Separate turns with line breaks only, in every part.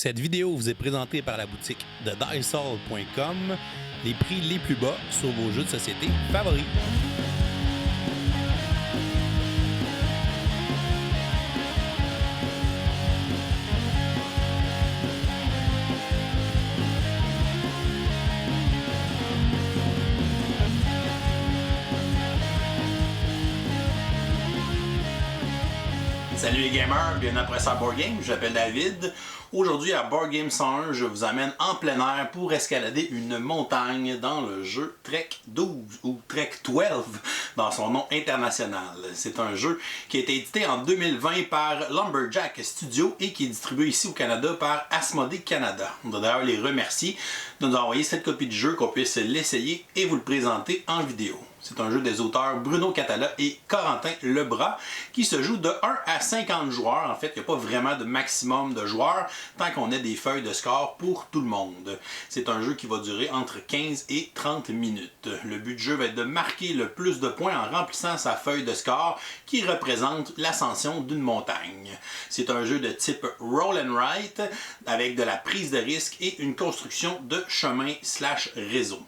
Cette vidéo vous est présentée par la boutique de Dicehall.com, les prix les plus bas sur vos jeux de société favoris.
Salut les gamers, bienvenue après ça à Board Game, je m'appelle David. Aujourd'hui à Board Game 101, je vous amène en plein air pour escalader une montagne dans le jeu Trek 12 ou Trek 12 dans son nom international. C'est un jeu qui a été édité en 2020 par Lumberjack Studio et qui est distribué ici au Canada par Asmodee Canada. On doit d'ailleurs les remercier de nous envoyer cette copie du jeu qu'on puisse l'essayer et vous le présenter en vidéo. C'est un jeu des auteurs Bruno Catala et Corentin Lebras qui se joue de 1 à 50 joueurs. En fait, il n'y a pas vraiment de maximum de joueurs tant qu'on ait des feuilles de score pour tout le monde. C'est un jeu qui va durer entre 15 et 30 minutes. Le but du jeu va être de marquer le plus de points en remplissant sa feuille de score qui représente l'ascension d'une montagne. C'est un jeu de type roll and write avec de la prise de risque et une construction de chemin/réseau.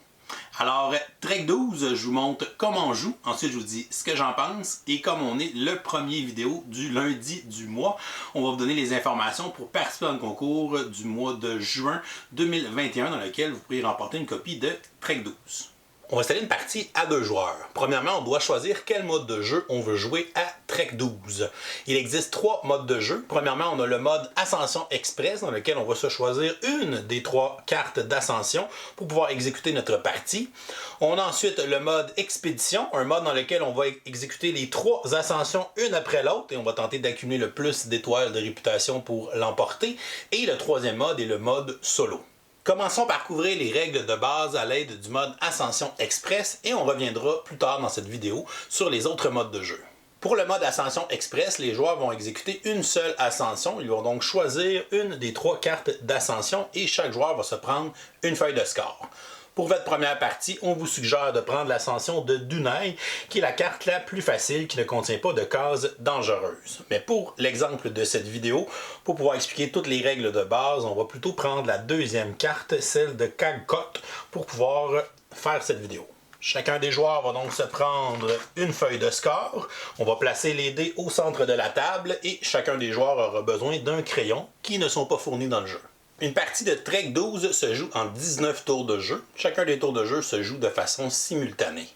Alors, Trek 12, je vous montre comment on joue, ensuite je vous dis ce que j'en pense, et comme on est le premier vidéo du lundi du mois, on va vous donner les informations pour participer au concours du mois de juin 2021, dans lequel vous pourrez remporter une copie de Trek 12. On va installer une partie à 2 joueurs. Premièrement, on doit choisir quel mode de jeu on veut jouer à Trek 12. Il existe 3 modes de jeu. Premièrement, on a le mode Ascension Express, dans lequel on va se choisir une des 3 cartes d'ascension pour pouvoir exécuter notre partie. On a ensuite le mode Expédition, un mode dans lequel on va exécuter les 3 ascensions une après l'autre et on va tenter d'accumuler le plus d'étoiles de réputation pour l'emporter. Et le 3e mode est le mode Solo. Commençons par couvrir les règles de base à l'aide du mode Ascension Express et on reviendra plus tard dans cette vidéo sur les autres modes de jeu. Pour le mode Ascension Express, les joueurs vont exécuter une seule ascension. Ils vont donc choisir une des 3 cartes d'ascension et chaque joueur va se prendre une feuille de score. Pour votre première partie, on vous suggère de prendre l'ascension de Dunai, qui est la carte la plus facile qui ne contient pas de cases dangereuses. Mais pour l'exemple de cette vidéo, pour pouvoir expliquer toutes les règles de base, on va plutôt prendre la 2e carte, celle de Kagkot, pour pouvoir faire cette vidéo. Chacun des joueurs va donc se prendre une feuille de score. On va placer les dés au centre de la table et chacun des joueurs aura besoin d'un crayon qui ne sont pas fournis dans le jeu. Une partie de Trek 12 se joue en 19 tours de jeu. Chacun des tours de jeu se joue de façon simultanée.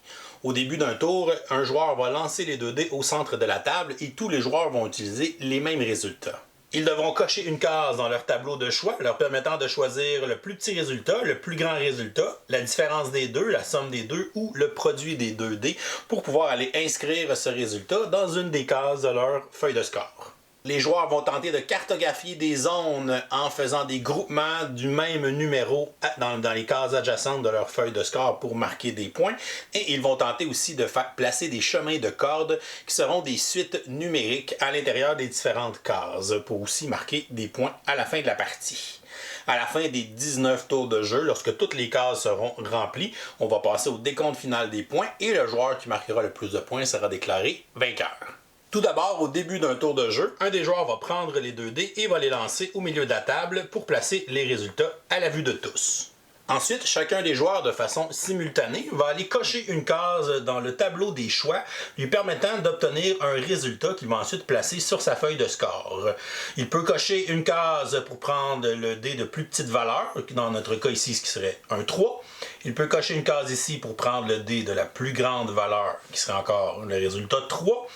Au début d'un tour, un joueur va lancer les 2 dés au centre de la table et tous les joueurs vont utiliser les mêmes résultats. Ils devront cocher une case dans leur tableau de choix, leur permettant de choisir le plus petit résultat, le plus grand résultat, la différence des deux, la somme des deux ou le produit des 2 dés pour pouvoir aller inscrire ce résultat dans une des cases de leur feuille de score. Les joueurs vont tenter de cartographier des zones en faisant des groupements du même numéro dans les cases adjacentes de leur feuille de score pour marquer des points. Et ils vont tenter aussi de faire placer des chemins de cordes qui seront des suites numériques à l'intérieur des différentes cases pour aussi marquer des points à la fin de la partie. À la fin des 19 tours de jeu, lorsque toutes les cases seront remplies, on va passer au décompte final des points et le joueur qui marquera le plus de points sera déclaré vainqueur. Tout d'abord, au début d'un tour de jeu, un des joueurs va prendre les 2 dés et va les lancer au milieu de la table pour placer les résultats à la vue de tous. Ensuite, chacun des joueurs, de façon simultanée, va aller cocher une case dans le tableau des choix, lui permettant d'obtenir un résultat qu'il va ensuite placer sur sa feuille de score. Il peut cocher une case pour prendre le dé de plus petite valeur, dans notre cas ici, ce qui serait un 3. Il peut cocher une case ici pour prendre le dé de la plus grande valeur, qui serait encore le résultat 3.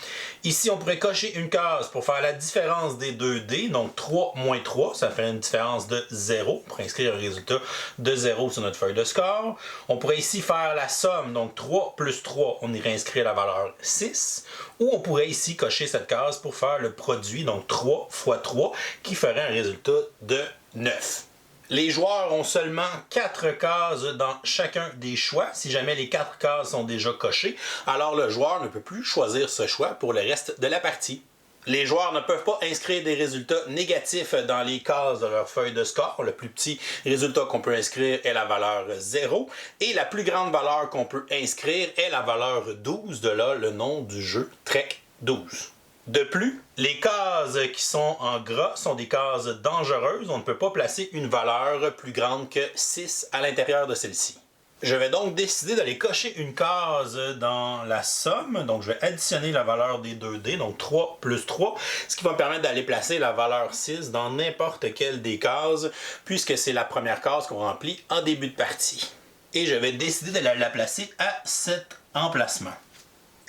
Ici, on pourrait cocher une case pour faire la différence des 2 dés, donc 3 moins 3, ça fait une différence de 0, pour inscrire un résultat de 0 sur notre feuille de score. On pourrait ici faire la somme, donc 3 plus 3, on irait inscrire la valeur 6. Ou on pourrait ici cocher cette case pour faire le produit, donc 3 fois 3, qui ferait un résultat de 9. Les joueurs ont seulement 4 cases dans chacun des choix. Si jamais les 4 cases sont déjà cochées, alors le joueur ne peut plus choisir ce choix pour le reste de la partie. Les joueurs ne peuvent pas inscrire des résultats négatifs dans les cases de leur feuille de score. Le plus petit résultat qu'on peut inscrire est la valeur 0 et la plus grande valeur qu'on peut inscrire est la valeur 12, de là le nom du jeu Trek 12. De plus, les cases qui sont en gras sont des cases dangereuses. On ne peut pas placer une valeur plus grande que 6 à l'intérieur de celle-ci. Je vais donc décider d'aller cocher une case dans la somme. Donc, je vais additionner la valeur des 2D, donc 3 plus 3, ce qui va me permettre d'aller placer la valeur 6 dans n'importe quelle des cases, puisque c'est la première case qu'on remplit en début de partie. Et je vais décider de la placer à cet emplacement.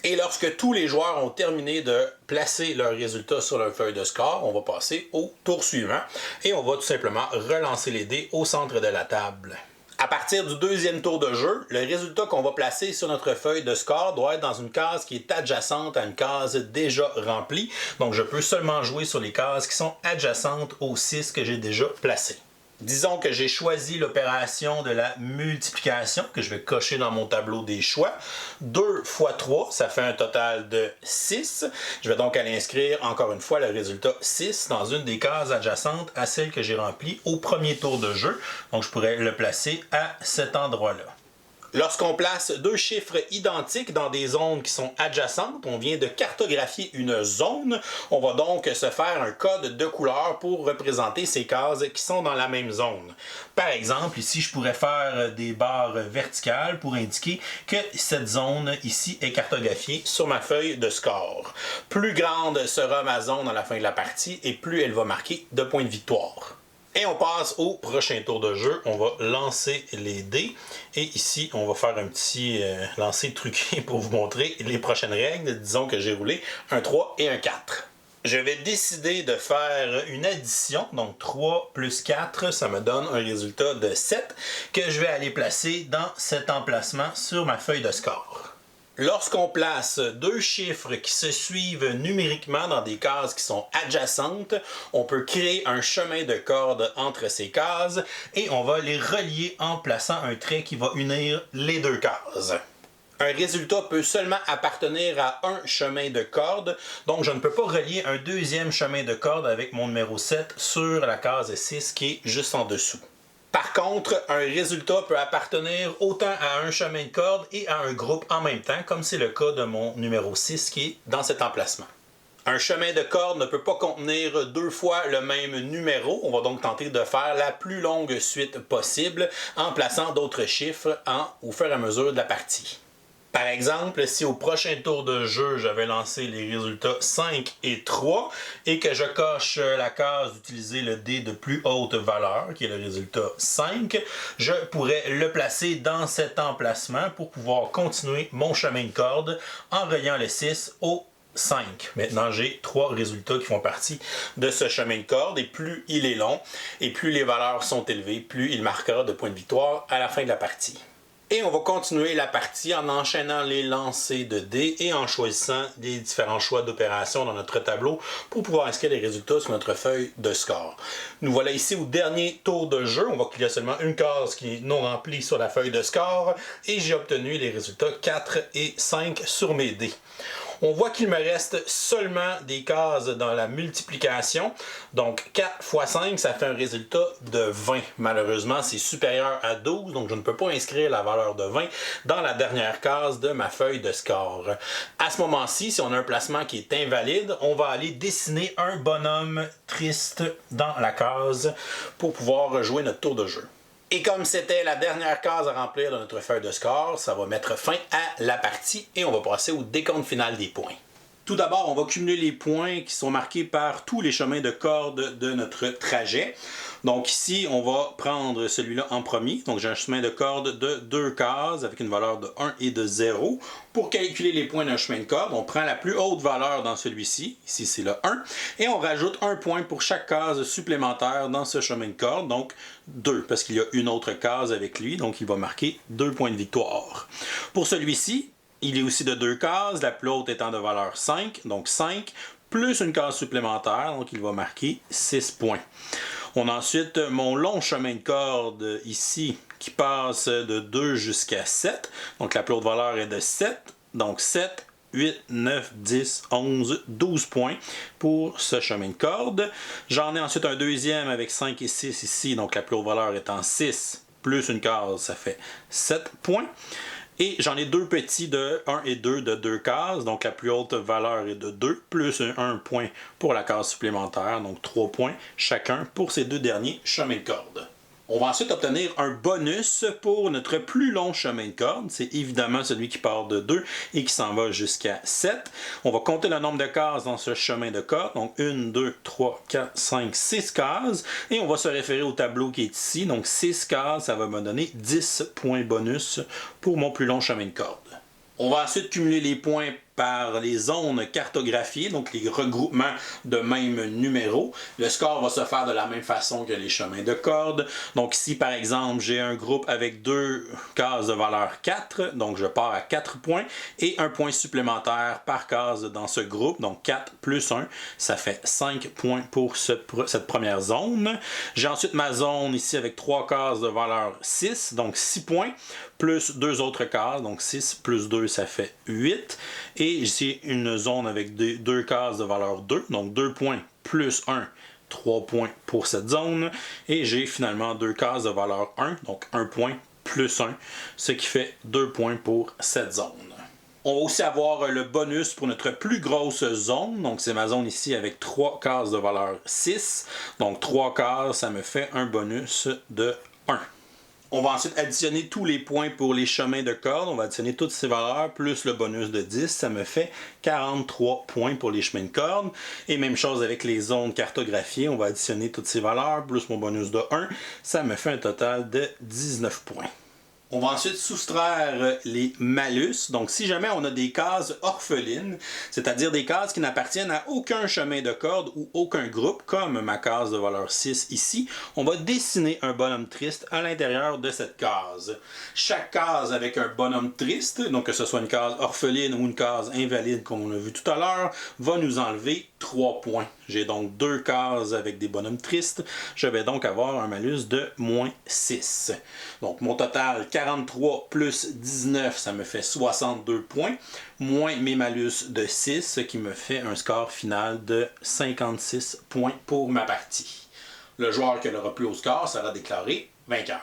Et lorsque tous les joueurs ont terminé de placer leurs résultats sur leur feuille de score, on va passer au tour suivant et on va tout simplement relancer les dés au centre de la table. À partir du deuxième tour de jeu, le résultat qu'on va placer sur notre feuille de score doit être dans une case qui est adjacente à une case déjà remplie. Donc je peux seulement jouer sur les cases qui sont adjacentes aux 6 que j'ai déjà placées. Disons que j'ai choisi l'opération de la multiplication que je vais cocher dans mon tableau des choix. 2 fois 3, ça fait un total de 6. Je vais donc aller inscrire encore une fois le résultat 6 dans une des cases adjacentes à celle que j'ai remplie au premier tour de jeu. Donc je pourrais le placer à cet endroit-là. Lorsqu'on place deux chiffres identiques dans des zones qui sont adjacentes, on vient de cartographier une zone. On va donc se faire un code de couleur pour représenter ces cases qui sont dans la même zone. Par exemple, ici, je pourrais faire des barres verticales pour indiquer que cette zone ici est cartographiée sur ma feuille de score. Plus grande sera ma zone à la fin de la partie et plus elle va marquer de points de victoire. Et on passe au prochain tour de jeu. On va lancer les dés. Et ici, on va faire un petit lancer truqué pour vous montrer les prochaines règles. Disons que j'ai roulé un 3 et un 4. Je vais décider de faire une addition. Donc 3 plus 4, ça me donne un résultat de 7 que je vais aller placer dans cet emplacement sur ma feuille de score. Lorsqu'on place deux chiffres qui se suivent numériquement dans des cases qui sont adjacentes, on peut créer un chemin de corde entre ces cases et on va les relier en plaçant un trait qui va unir les deux cases. Un résultat peut seulement appartenir à un chemin de corde, donc je ne peux pas relier un deuxième chemin de corde avec mon numéro 7 sur la case 6 qui est juste en dessous. Par contre, un résultat peut appartenir autant à un chemin de corde et à un groupe en même temps, comme c'est le cas de mon numéro 6 qui est dans cet emplacement. Un chemin de corde ne peut pas contenir deux fois le même numéro. On va donc tenter de faire la plus longue suite possible en plaçant d'autres chiffres au fur et à mesure de la partie. Par exemple, si au prochain tour de jeu, j'avais lancé les résultats 5 et 3 et que je coche la case d'utiliser le dé de plus haute valeur, qui est le résultat 5, je pourrais le placer dans cet emplacement pour pouvoir continuer mon chemin de corde en reliant le 6 au 5. Maintenant, j'ai 3 résultats qui font partie de ce chemin de corde et plus il est long et plus les valeurs sont élevées, plus il marquera de points de victoire à la fin de la partie. Et on va continuer la partie en enchaînant les lancers de dés et en choisissant les différents choix d'opérations dans notre tableau pour pouvoir inscrire les résultats sur notre feuille de score. Nous voilà ici au dernier tour de jeu. On voit qu'il y a seulement une case qui est non remplie sur la feuille de score et j'ai obtenu les résultats 4 et 5 sur mes dés. On voit qu'il me reste seulement des cases dans la multiplication. Donc 4 fois 5, ça fait un résultat de 20. Malheureusement, c'est supérieur à 12, donc je ne peux pas inscrire la valeur de 20 dans la dernière case de ma feuille de score. À ce moment-ci, si on a un placement qui est invalide, on va aller dessiner un bonhomme triste dans la case pour pouvoir jouer notre tour de jeu. Et comme c'était la dernière case à remplir de notre feuille de score, ça va mettre fin à la partie et on va passer au décompte final des points. Tout d'abord, on va cumuler les points qui sont marqués par tous les chemins de corde de notre trajet. Donc ici, on va prendre celui-là en premier. Donc j'ai un chemin de corde de 2 cases avec une valeur de 1 et de 0. Pour calculer les points d'un chemin de corde, on prend la plus haute valeur dans celui-ci. Ici, c'est le 1. Et on rajoute un point pour chaque case supplémentaire dans ce chemin de corde. Donc 2, parce qu'il y a une autre case avec lui. Donc il va marquer 2 points de victoire. Pour celui-ci, il est aussi de 2 cases, la plus haute étant de valeur 5, donc 5, plus une case supplémentaire, donc il va marquer 6 points. On a ensuite mon long chemin de corde ici, qui passe de 2 jusqu'à 7, donc la plus haute valeur est de 7, donc 7, 8, 9, 10, 11, 12 points pour ce chemin de corde. J'en ai ensuite un deuxième avec 5 et 6 ici, donc la plus haute valeur étant 6, plus une case, ça fait 7 points. Et j'en ai deux petits de 1 et 2 de 2 cases. Donc la plus haute valeur est de 2, plus 1 point pour la case supplémentaire. Donc 3 points chacun pour ces deux derniers chemins de corde. On va ensuite obtenir un bonus pour notre plus long chemin de corde. C'est évidemment celui qui part de 2 et qui s'en va jusqu'à 7. On va compter le nombre de cases dans ce chemin de corde. Donc 1, 2, 3, 4, 5, 6 cases. Et on va se référer au tableau qui est ici. Donc 6 cases, ça va me donner 10 points bonus pour mon plus long chemin de corde. On va ensuite cumuler les points par les zones cartographiées, donc les regroupements de mêmes numéros. Le score va se faire de la même façon que les chemins de corde. Donc ici, par exemple, j'ai un groupe avec 2 cases de valeur 4, donc je pars à 4 points, et un point supplémentaire par case dans ce groupe, donc 4 plus 1, ça fait 5 points pour cette première zone. J'ai ensuite ma zone ici avec 3 cases de valeur 6, donc 6 points, plus 2 autres cases, donc 6 plus 2, ça fait 8. Et ici, une zone avec 2 cases de valeur 2, donc 2 points plus 1, 3 points pour cette zone. Et j'ai finalement 2 cases de valeur 1, donc 1 point plus 1, ce qui fait 2 points pour cette zone. On va aussi avoir le bonus pour notre plus grosse zone, donc c'est ma zone ici avec 3 cases de valeur 6, donc 3 cases, ça me fait un bonus de 1. On va ensuite additionner tous les points pour les chemins de corde. On va additionner toutes ces valeurs plus le bonus de 10. Ça me fait 43 points pour les chemins de corde. Et même chose avec les zones cartographiées. On va additionner toutes ces valeurs plus mon bonus de 1. Ça me fait un total de 19 points. On va ensuite soustraire les malus. Donc, si jamais on a des cases orphelines, c'est-à-dire des cases qui n'appartiennent à aucun chemin de corde ou aucun groupe, comme ma case de valeur 6 ici, on va dessiner un bonhomme triste à l'intérieur de cette case. Chaque case avec un bonhomme triste, donc que ce soit une case orpheline ou une case invalide, comme on a vu tout à l'heure, va nous enlever 3 points. J'ai donc 2 cases avec des bonhommes tristes. Je vais donc avoir un malus de moins 6. Donc mon total, 43 plus 19, ça me fait 62 points, moins mes malus de 6, ce qui me fait un score final de 56 points pour ma partie. Le joueur qui aura plus haut score sera déclaré vainqueur.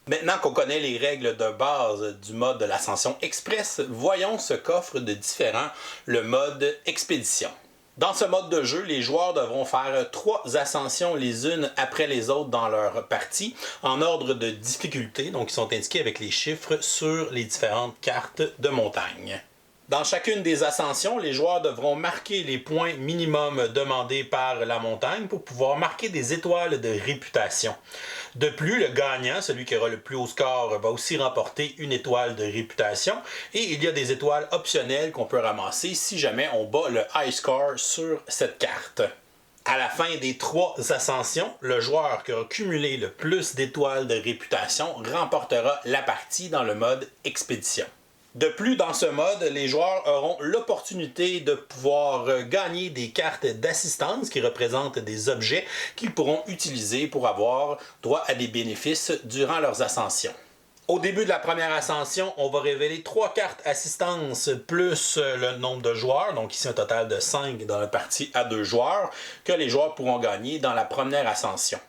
Maintenant qu'on connaît les règles de base du mode de l'ascension express, voyons ce qu'offre de différent le mode expédition. Dans ce mode de jeu, les joueurs devront faire 3 ascensions les unes après les autres dans leur partie, en ordre de difficulté, donc ils sont indiqués avec les chiffres sur les différentes cartes de montagne. Dans chacune des ascensions, les joueurs devront marquer les points minimum demandés par la montagne pour pouvoir marquer des étoiles de réputation. De plus, le gagnant, celui qui aura le plus haut score, va aussi remporter une étoile de réputation et il y a des étoiles optionnelles qu'on peut ramasser si jamais on bat le high score sur cette carte. À la fin des 3 ascensions, le joueur qui aura cumulé le plus d'étoiles de réputation remportera la partie dans le mode expédition. De plus, dans ce mode, les joueurs auront l'opportunité de pouvoir gagner des cartes d'assistance qui représentent des objets qu'ils pourront utiliser pour avoir droit à des bénéfices durant leurs ascensions. Au début de la première ascension, on va révéler 3 cartes assistance plus le nombre de joueurs, donc ici un total de 5 dans la partie à 2 joueurs, que les joueurs pourront gagner dans la première ascension.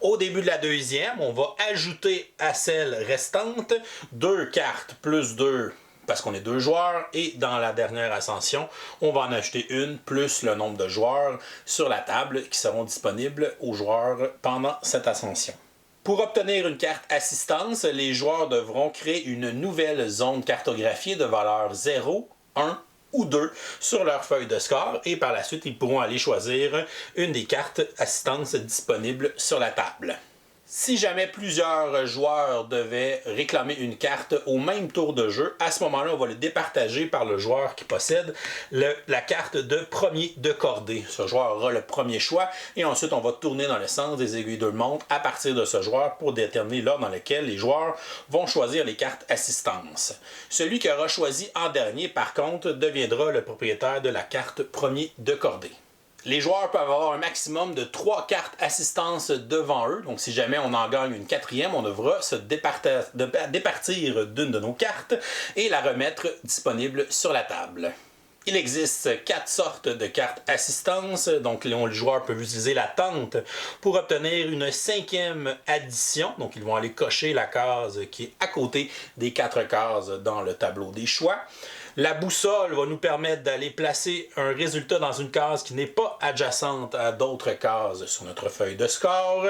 Au début de la deuxième, on va ajouter à celle restante 2 cartes plus 2 parce qu'on est 2 joueurs, et dans la dernière ascension, on va en ajouter une plus le nombre de joueurs sur la table qui seront disponibles aux joueurs pendant cette ascension. Pour obtenir une carte assistance, les joueurs devront créer une nouvelle zone cartographiée de valeur 0, 1 ou 2 sur leur feuille de score et par la suite, ils pourront aller choisir une des cartes assistance disponibles sur la table. Si jamais plusieurs joueurs devaient réclamer une carte au même tour de jeu, à ce moment-là, on va le départager par le joueur qui possède la carte de premier de cordée. Ce joueur aura le premier choix et ensuite on va tourner dans le sens des aiguilles de montre à partir de ce joueur pour déterminer l'ordre dans lequel les joueurs vont choisir les cartes assistance. Celui qui aura choisi en dernier, par contre, deviendra le propriétaire de la carte premier de cordée. Les joueurs peuvent avoir un maximum de 3 cartes assistance devant eux. Donc, si jamais on en gagne une 4e, on devra se départir d'une de nos cartes et la remettre disponible sur la table. Il existe 4 sortes de cartes assistance, donc les joueurs peuvent utiliser la tente pour obtenir une 5e addition, donc ils vont aller cocher la case qui est à côté des 4 cases dans le tableau des choix. La boussole va nous permettre d'aller placer un résultat dans une case qui n'est pas adjacente à d'autres cases sur notre feuille de score.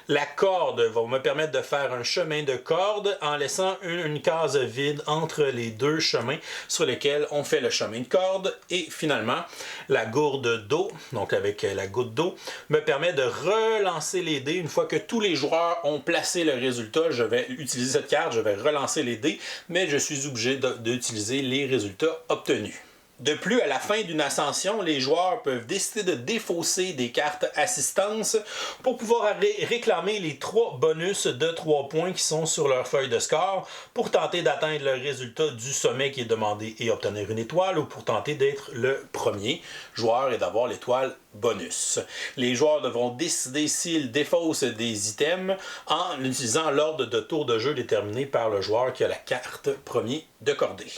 La corde va me permettre de faire un chemin de corde en laissant une case vide entre les deux chemins sur lesquels on fait le chemin de corde. Et finalement, la gourde d'eau, donc avec la goutte d'eau, me permet de relancer les dés. Une fois que tous les joueurs ont placé le résultat, je vais utiliser cette carte, je vais relancer les dés, mais je suis obligé d'utiliser les résultats obtenus. De plus, à la fin d'une ascension, les joueurs peuvent décider de défausser des cartes assistance pour pouvoir réclamer les 3 bonus de 3 points qui sont sur leur feuille de score pour tenter d'atteindre le résultat du sommet qui est demandé et obtenir une étoile, ou pour tenter d'être le premier joueur et d'avoir l'étoile bonus. Les joueurs devront décider s'ils défaussent des items en utilisant l'ordre de tour de jeu déterminé par le joueur qui a la carte premier de cordée.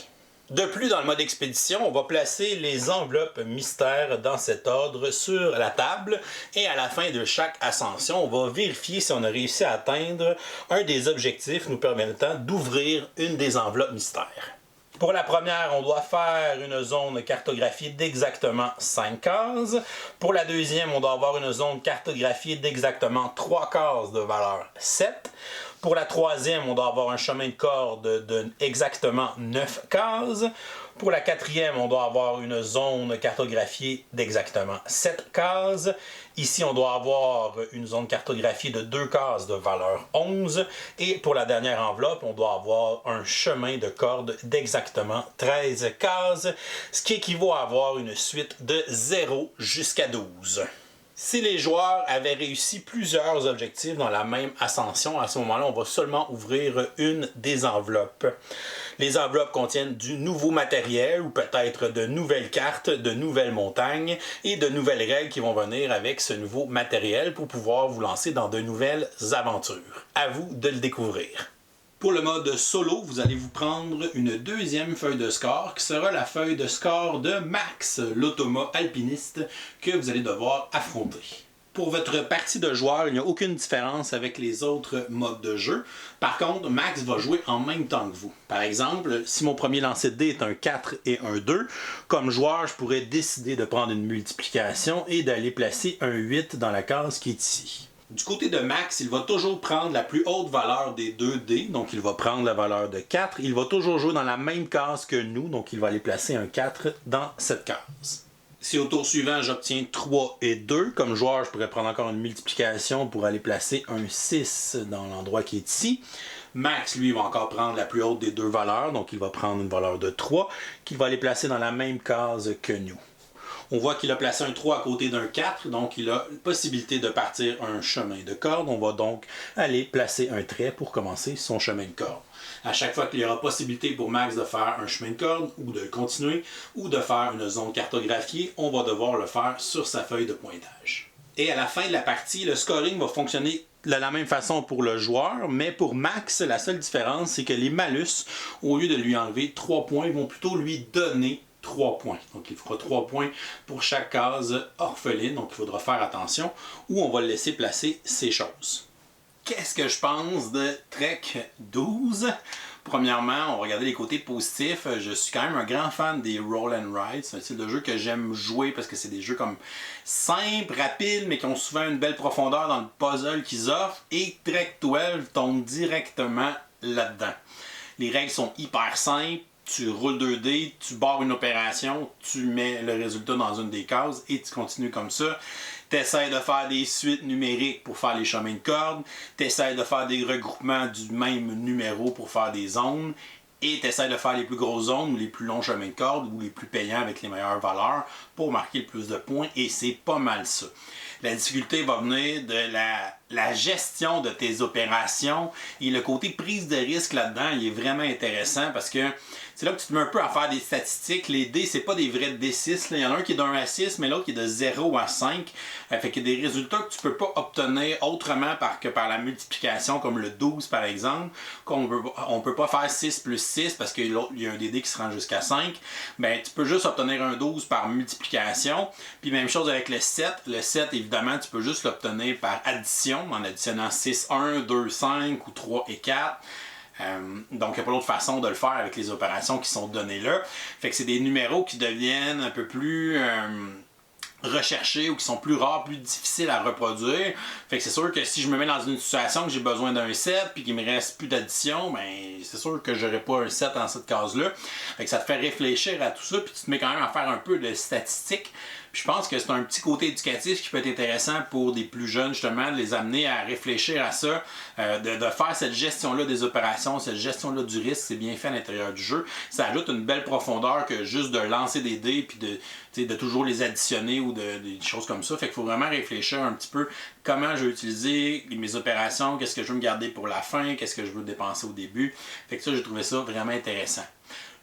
De plus, dans le mode expédition, on va placer les enveloppes mystères dans cet ordre sur la table et à la fin de chaque ascension, on va vérifier si on a réussi à atteindre un des objectifs nous permettant d'ouvrir une des enveloppes mystères. Pour la première, on doit faire une zone cartographiée d'exactement 5 cases. Pour la deuxième, on doit avoir une zone cartographiée d'exactement 3 cases de valeur 7. Pour la troisième, on doit avoir un chemin de corde de exactement 9 cases. Pour la quatrième, on doit avoir une zone cartographiée d'exactement 7 cases. Ici, on doit avoir une zone cartographiée de 2 cases de valeur 11. Et pour la dernière enveloppe, on doit avoir un chemin de corde d'exactement 13 cases, ce qui équivaut à avoir une suite de 0 jusqu'à 12. Si les joueurs avaient réussi plusieurs objectifs dans la même ascension, à ce moment-là, on va seulement ouvrir une des enveloppes. Les enveloppes contiennent du nouveau matériel ou peut-être de nouvelles cartes, de nouvelles montagnes et de nouvelles règles qui vont venir avec ce nouveau matériel pour pouvoir vous lancer dans de nouvelles aventures. À vous de le découvrir. Pour le mode solo, vous allez vous prendre une deuxième feuille de score qui sera la feuille de score de Max, l'automa alpiniste que vous allez devoir affronter. Pour votre partie de joueur, il n'y a aucune différence avec les autres modes de jeu. Par contre, Max va jouer en même temps que vous. Par exemple, si mon premier lancer de dés est un 4 et un 2, comme joueur, je pourrais décider de prendre une multiplication et d'aller placer un 8 dans la case qui est ici. Du côté de Max, il va toujours prendre la plus haute valeur des 2 dés, donc il va prendre la valeur de 4. Il va toujours jouer dans la même case que nous, donc il va aller placer un 4 dans cette case. Si au tour suivant, j'obtiens 3 et 2, comme joueur, je pourrais prendre encore une multiplication pour aller placer un 6 dans l'endroit qui est ici. Max, lui, va encore prendre la plus haute des 2 valeurs, donc il va prendre une valeur de 3, qu'il va aller placer dans la même case que nous. On voit qu'il a placé un 3 à côté d'un 4, donc il a la possibilité de partir un chemin de corde. On va donc aller placer un trait pour commencer son chemin de corde. À chaque fois qu'il y aura possibilité pour Max de faire un chemin de corde, ou de continuer, ou de faire une zone cartographiée, on va devoir le faire sur sa feuille de pointage. Et à la fin de la partie, le scoring va fonctionner de la même façon pour le joueur, mais pour Max, la seule différence, c'est que les malus, au lieu de lui enlever 3 points, vont plutôt lui donner 3 points. Donc il fera 3 points pour chaque case orpheline, donc il faudra faire attention, ou on va le laisser placer ces choses. Qu'est-ce que je pense de Trek 12? Premièrement, on va regarder les côtés positifs. Je suis quand même un grand fan des Roll and Ride. C'est un style de jeu que j'aime jouer parce que c'est des jeux comme simples, rapides, mais qui ont souvent une belle profondeur dans le puzzle qu'ils offrent. Et Trek 12 tombe directement là-dedans. Les règles sont hyper simples. Tu roules 2 dés, tu barres une opération, tu mets le résultat dans une des cases et tu continues comme ça. Tu essaies de faire des suites numériques pour faire les chemins de corde. Tu essaies de faire des regroupements du même numéro pour faire des zones. Et tu essaies de faire les plus grosses zones ou les plus longs chemins de corde ou les plus payants avec les meilleures valeurs pour marquer le plus de points. Et c'est pas mal ça. La difficulté va venir de la la gestion de tes opérations et le côté prise de risque là-dedans, il est vraiment intéressant parce que c'est là que tu te mets un peu à faire des statistiques. Les dés, c'est pas des vrais D6. Là. Il y en a un qui est d'1 à 6, mais l'autre qui est de 0 à 5. Fait qu'il y a des résultats que tu peux pas obtenir autrement que par la multiplication, comme le 12 par exemple. On peut pas faire 6 plus 6 parce qu'il y a un des dés qui se rend jusqu'à 5. Ben, tu peux juste obtenir un 12 par multiplication. Puis même chose avec le 7. Le 7, évidemment, tu peux juste l'obtenir par addition, en additionnant 6, 1, 2, 5 ou 3 et 4. Donc, il n'y a pas d'autre façon de le faire avec les opérations qui sont données là. Fait que c'est des numéros qui deviennent un peu plus recherchés ou qui sont plus rares, plus difficiles à reproduire. Fait que c'est sûr que si je me mets dans une situation que j'ai besoin d'un 7 puis qu'il me reste plus d'addition, ben c'est sûr que j'aurai pas un 7 dans cette case-là. Fait que ça te fait réfléchir à tout ça puis tu te mets quand même à faire un peu de statistiques. Puis je pense que c'est un petit côté éducatif qui peut être intéressant pour des plus jeunes, justement, de les amener à réfléchir à ça, de faire cette gestion-là des opérations, cette gestion-là du risque, c'est bien fait à l'intérieur du jeu. Ça ajoute une belle profondeur que juste de lancer des dés puis de toujours les additionner ou des choses comme ça. Fait qu'il faut vraiment réfléchir un petit peu comment je vais utiliser mes opérations, qu'est-ce que je veux me garder pour la fin, qu'est-ce que je veux dépenser au début. Fait que ça, j'ai trouvé ça vraiment intéressant.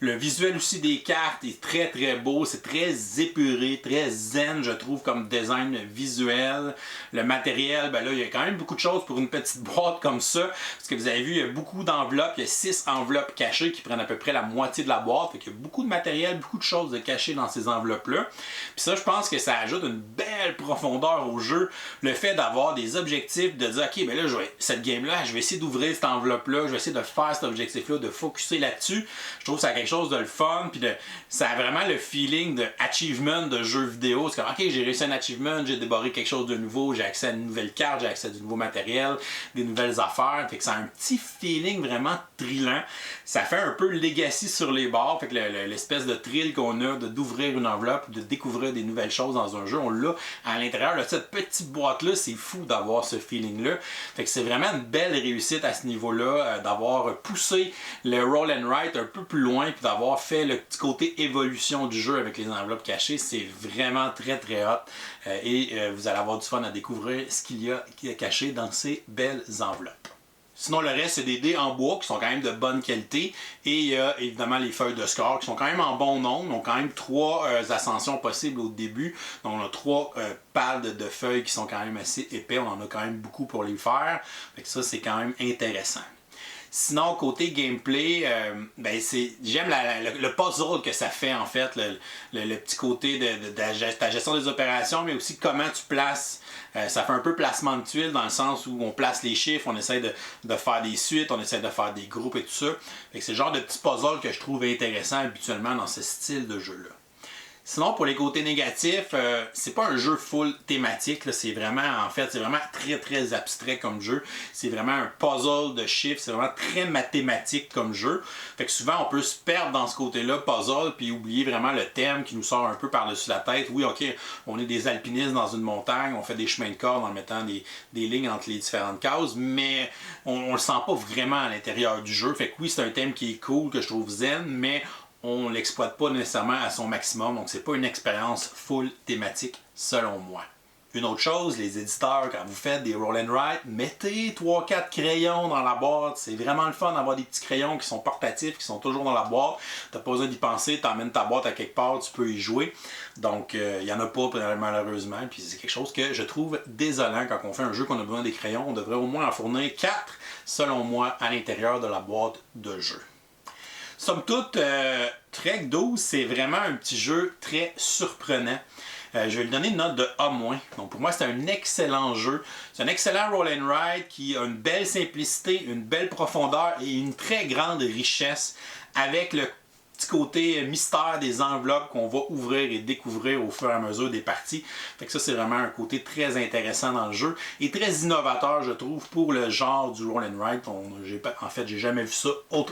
Le visuel aussi des cartes est très très beau, c'est très épuré, très zen je trouve comme design visuel. Le matériel, ben là il y a quand même beaucoup de choses pour une petite boîte comme ça. Parce que vous avez vu, il y a beaucoup d'enveloppes, il y a 6 enveloppes cachées qui prennent à peu près la moitié de la boîte. Fait qu'il y a beaucoup de matériel, beaucoup de choses de cachées dans ces enveloppes-là. Puis ça, je pense que ça ajoute une belle profondeur au jeu. Le fait d'avoir des objectifs, de dire ok, ben là, cette game-là, je vais essayer d'ouvrir cette enveloppe-là, je vais essayer de faire cet objectif-là, de focusser là-dessus. Je trouve que ça a quelque chose de le fun, puis ça a vraiment le feeling de achievement de jeu vidéo. C'est comme, ok, j'ai réussi un achievement, j'ai débarré quelque chose de nouveau, j'ai accès à une nouvelle carte, j'ai accès à du nouveau matériel, des nouvelles affaires. Fait que ça a un petit feeling vraiment thrillant. Ça fait un peu legacy sur les bords. Fait que l'espèce de thrill qu'on a d'ouvrir une enveloppe, de découvrir des nouvelles choses dans un jeu, on l'a à l'intérieur de cette petite boîte-là. C'est fou d'avoir ce feeling-là. Fait que c'est vraiment une belle réussite à ce niveau-là, d'avoir poussé le roll and write un peu plus loin, puis d'avoir fait le petit côté évolution du jeu avec les enveloppes cachées. C'est vraiment très très hot. Vous allez avoir du fun à découvrir ce qu'il y a caché dans ces belles enveloppes. Sinon, le reste, c'est des dés en bois qui sont quand même de bonne qualité. Et il y a évidemment les feuilles de score qui sont quand même en bon nombre. On a quand même 3 ascensions possibles au début. Donc, on a 3 pads de feuilles qui sont quand même assez épais. On en a quand même beaucoup pour les faire. Fait que ça, c'est quand même intéressant. Sinon, côté gameplay, j'aime le puzzle que ça fait en fait, le petit côté de ta gestion des opérations, mais aussi comment tu places. Ça fait un peu placement de tuiles dans le sens où on place les chiffres, on essaie de faire des suites, on essaie de faire des groupes et tout ça. C'est le genre de petit puzzle que je trouve intéressant habituellement dans ce style de jeu-là. Sinon, pour les côtés négatifs, c'est pas un jeu full thématique. C'est vraiment très très abstrait comme jeu. C'est vraiment un puzzle de chiffres. C'est vraiment très mathématique comme jeu. Fait que souvent, on peut se perdre dans ce côté-là, puzzle, puis oublier vraiment le thème qui nous sort un peu par-dessus la tête. Oui, ok, on est des alpinistes dans une montagne, on fait des chemins de corde en mettant des lignes entre les différentes cases, mais on le sent pas vraiment à l'intérieur du jeu. Fait que oui, c'est un thème qui est cool, que je trouve zen, mais on ne l'exploite pas nécessairement à son maximum, donc c'est pas une expérience full thématique selon moi. Une autre chose, les éditeurs, quand vous faites des roll and write, mettez 3-4 crayons dans la boîte. C'est vraiment le fun d'avoir des petits crayons qui sont portatifs, qui sont toujours dans la boîte. T'as pas besoin d'y penser, t'emmènes ta boîte à quelque part, tu peux y jouer. Donc, il n'y en a pas malheureusement, puis c'est quelque chose que je trouve désolant quand on fait un jeu qu'on a besoin des crayons. On devrait au moins en fournir 4, selon moi, à l'intérieur de la boîte de jeu. Somme toute, Trek 12, c'est vraiment un petit jeu très surprenant. Je vais lui donner une note de A-. Donc pour moi, c'est un excellent jeu. C'est un excellent roll and write qui a une belle simplicité, une belle profondeur et une très grande richesse avec le petit côté mystère des enveloppes qu'on va ouvrir et découvrir au fur et à mesure des parties. Fait que ça, c'est vraiment un côté très intéressant dans le jeu et très innovateur, je trouve, pour le genre du roll and write. En fait, j'ai jamais vu ça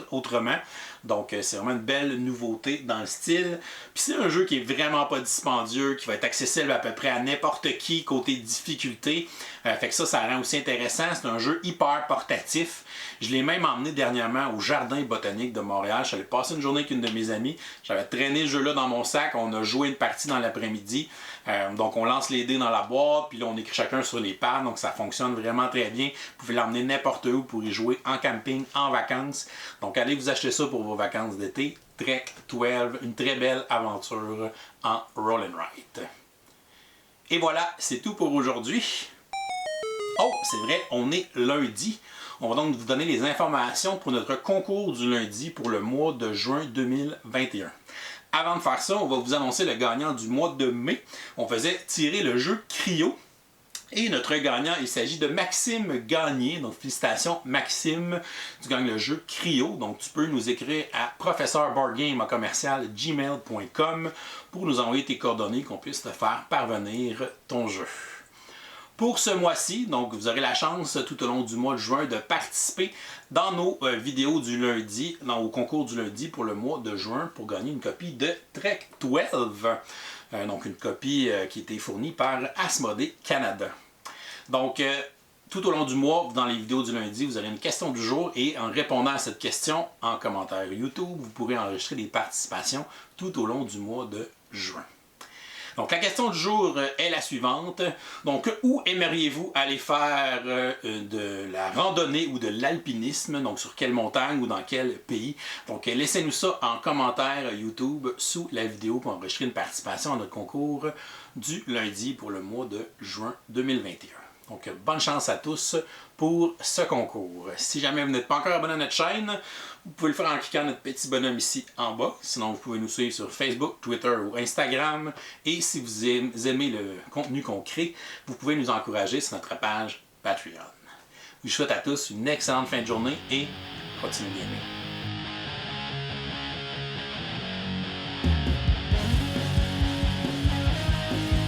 autrement. Donc, c'est vraiment une belle nouveauté dans le style. Puis c'est un jeu qui est vraiment pas dispendieux, qui va être accessible à peu près à n'importe qui côté difficulté. Fait que ça rend aussi intéressant. C'est un jeu hyper portatif. Je l'ai même emmené dernièrement au Jardin botanique de Montréal. Je suis allé passer une journée avec une de mes mes amis. J'avais traîné le jeu-là dans mon sac. On a joué une partie dans l'après-midi. Donc, on lance les dés dans la boîte, puis là, on écrit chacun sur les pads. Donc, ça fonctionne vraiment très bien. Vous pouvez l'emmener n'importe où pour y jouer en camping, en vacances. Donc, allez vous acheter ça pour vos vacances d'été. Trek 12, une très belle aventure en roll and write. Et voilà, c'est tout pour aujourd'hui. Oh, c'est vrai, on est lundi. On va donc vous donner les informations pour notre concours du lundi pour le mois de juin 2021. Avant de faire ça, on va vous annoncer le gagnant du mois de mai. On faisait tirer le jeu Cryo. Et notre gagnant, il s'agit de Maxime Gagné. Donc, félicitations Maxime, tu gagnes le jeu Cryo. Donc, tu peux nous écrire à professeurboardgame@gmail.com pour nous envoyer tes coordonnées, qu'on puisse te faire parvenir ton jeu. Pour ce mois-ci, donc vous aurez la chance tout au long du mois de juin de participer dans nos vidéos du lundi, au concours du lundi pour le mois de juin pour gagner une copie de Trek 12. Donc une copie qui a été fournie par Asmodée Canada. Donc tout au long du mois, dans les vidéos du lundi, vous aurez une question du jour et en répondant à cette question en commentaire YouTube, vous pourrez enregistrer des participations tout au long du mois de juin. Donc, la question du jour est la suivante. Donc, où aimeriez-vous aller faire de la randonnée ou de l'alpinisme? Donc, sur quelle montagne ou dans quel pays? Donc, laissez-nous ça en commentaire YouTube sous la vidéo pour enregistrer une participation à notre concours du lundi pour le mois de juin 2021. Donc, bonne chance à tous pour ce concours. Si jamais vous n'êtes pas encore abonné à notre chaîne, vous pouvez le faire en cliquant notre petit bonhomme ici en bas. Sinon, vous pouvez nous suivre sur Facebook, Twitter ou Instagram. Et si vous aimez le contenu qu'on crée, vous pouvez nous encourager sur notre page Patreon. Je vous souhaite à tous une excellente fin de journée et continuez de gamer.